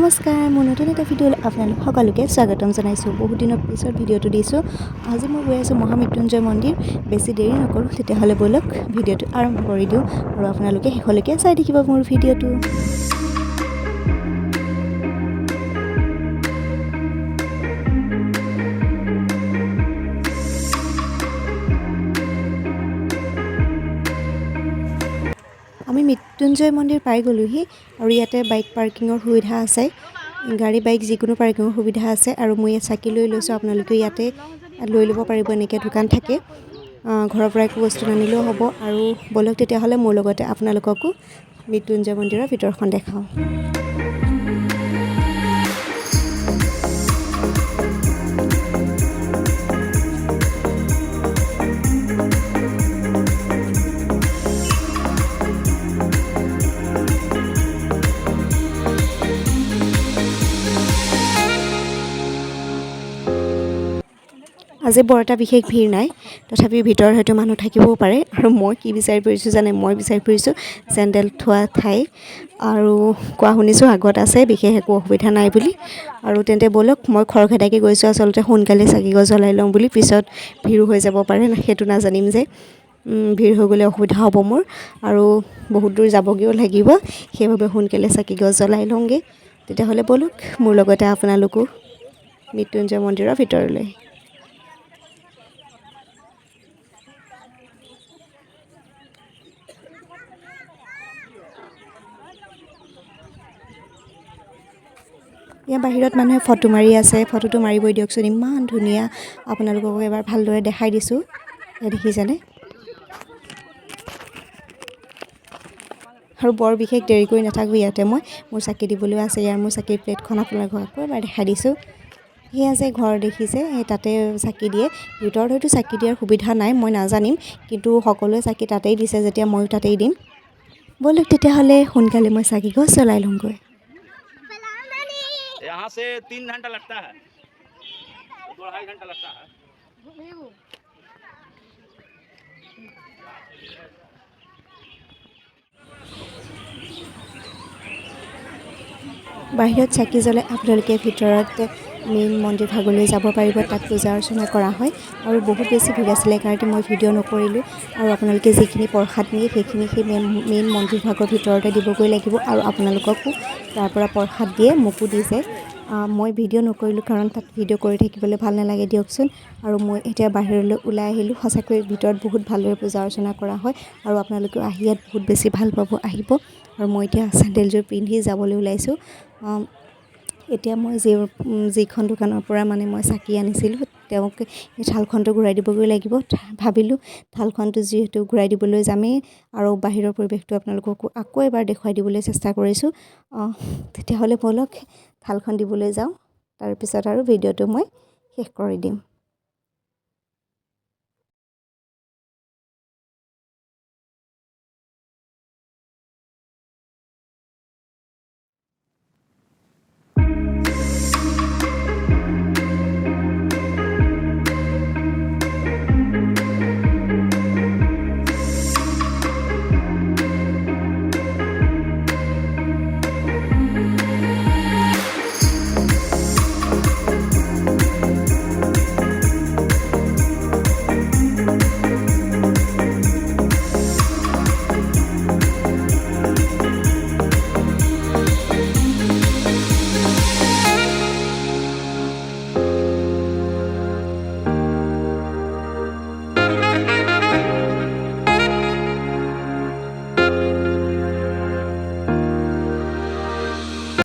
নমস্কাৰ, মোৰ নতুন এটা ভিডিঅ'লৈ আপোনালোক সকলোকে স্বাগতম জনাইছোঁ। বহুত দিনৰ পিছত ভিডিঅ'টো দিছোঁ। আজি মই গৈ আছোঁ মহামৃত্যুঞ্জয় মন্দিৰ। বেছি দেৰি নকৰোঁ, তেতিয়াহ'লে ব'লক ভিডিঅ'টো আৰম্ভ কৰি দিওঁ আৰু আপোনালোকে শেষলৈকে চাই থাকিব মোৰ ভিডিঅ'টো। আমি মৃত্যুঞ্জয় মন্দিৰ পাই গ'লোহি আৰু ইয়াতে বাইক পাৰ্কিঙৰ সুবিধা আছে। গাড়ী বাইক যিকোনো পাৰ্কিঙৰ সুবিধা আছে আৰু মই ইয়াত চাকি লৈ লৈছোঁ। আপোনালোকে ইয়াতে লৈ ল'ব পাৰিব, এনেকৈ দোকান থাকে। ঘৰৰ পৰা একো বস্তু নানিলেও হ'ব। আৰু ব'লক তেতিয়াহ'লে মোৰ লগতে আপোনালোককো মৃত্যুঞ্জয় মন্দিৰৰ ভিতৰখন দেখাওঁ। আজি বৰ এটা বিশেষ ভিৰ নাই, তথাপি ভিতৰত হয়তো মানুহ থাকিবও পাৰে। আৰু মই কি বিচাৰি ফুৰিছোঁ জানে, মই বিচাৰি ফুৰিছোঁ চেণ্ডেল থোৱা ঠাই। আৰু কোৱা শুনিছোঁ আগত আছে, বিশেষ একো অসুবিধা নাই বুলি। আৰু তেন্তে ব'লক, মই খৰখেদাকৈ গৈছোঁ আচলতে সোনকালে চাকিগছ জ্বলাই লওঁ বুলি। পিছত ভিৰো হৈ যাব পাৰে, সেইটো নাজানিম যে ভিৰ হৈ গ'লে অসুবিধা হ'ব মোৰ, আৰু বহুত দূৰ যাবগৈও লাগিব। সেইবাবে সোনকালে চাকিগছ জ্বলাই লওঁগৈ। তেতিয়াহ'লে ব'লক মোৰ লগতে আপোনালোকো মৃত্যুঞ্জয় মন্দিৰৰ ভিতৰলৈ। ইয়াৰ বাহিৰত মানুহে ফটো মাৰি আছে। ফটোটো মাৰিবই দিয়কচোন, ইমান ধুনীয়া। আপোনালোকক এবাৰ ভালদৰে দেখাই দিছোঁ, দেখিছেনে? আৰু বৰ বিশেষ দেৰি কৰি নাথাকোঁ ইয়াতে। মই মোৰ চাকি দিবলৈও আছে। ইয়াৰ মোৰ চাকিৰ প্লেটখন আপোনালোকক আকৌ এবাৰ দেখাই দিছোঁ। সেয়া যে ঘৰ দেখিছে, সেই তাতে চাকি দিয়ে। ভিতৰত হয়তো চাকি দিয়াৰ সুবিধা নাই, মই নাজানিম। কিন্তু সকলোৱে চাকি তাতেই দিছে যেতিয়া, ময়ো তাতেই দিম। ব'লক তেতিয়াহ'লে সোনকালে মই চাকিগছ জ্বলাই লওঁগৈ। यहाँ से 3 घंटा लगता है, 2-2.5 घंटा लगता है। বাহিৰত চাকি জ্বলাই আপোনালোকে ভিতৰত মেইন মন্দিৰ ভাগলৈ যাব পাৰিব। তাত পূজা অৰ্চনা কৰা হয় আৰু বহুত বেছি ভিৰ আছিলে কাৰণে মই ভিডিঅ' নকৰিলোঁ। আৰু আপোনালোকে যিখিনি প্ৰসাদ নিয়ে সেইখিনি সেই মেইন মন্দিৰ ভাগৰ ভিতৰতে দিবগৈ লাগিব। আৰু আপোনালোককো তাৰ পৰা প্ৰসাদ দিয়ে, মোকো দিছে। মই ভিডিঅ' নকৰিলোঁ কাৰণ তাত ভিডিঅ' কৰি থাকিবলৈ ভাল নালাগে দিয়কচোন। আৰু মই এতিয়া বাহিৰলৈ ওলাই আহিলোঁ। সঁচাকৈ ভিতৰত বহুত ভালদৰে পূজা অৰ্চনা কৰা হয় আৰু আপোনালোকেও আহি ইয়াত বহুত বেছি ভাল পাব, আহিব। আৰু মই এতিয়া চেণ্ডেলযোৰ পিন্ধি যাবলৈ ওলাইছোঁ। এতিয়া মই যিখন দোকানৰ পৰা মই চাকি আনিছিলোঁ, তেওঁক এই থালখনটো ঘূৰাই দিবগৈ লাগিব। ভাবিলোঁ থালখনটো যিহেতু ঘূৰাই দিবলৈ যামেই, আৰু বাহিৰৰ পৰিৱেশটো আপোনালোককো আকৌ এবাৰ দেখুৱাই দিবলৈ চেষ্টা কৰিছোঁ। তেতিয়াহ'লে ব'লক থালখন দিবলৈ যাওঁ, তাৰপিছত আৰু ভিডিঅ'টো মই শেষ কৰি দিম।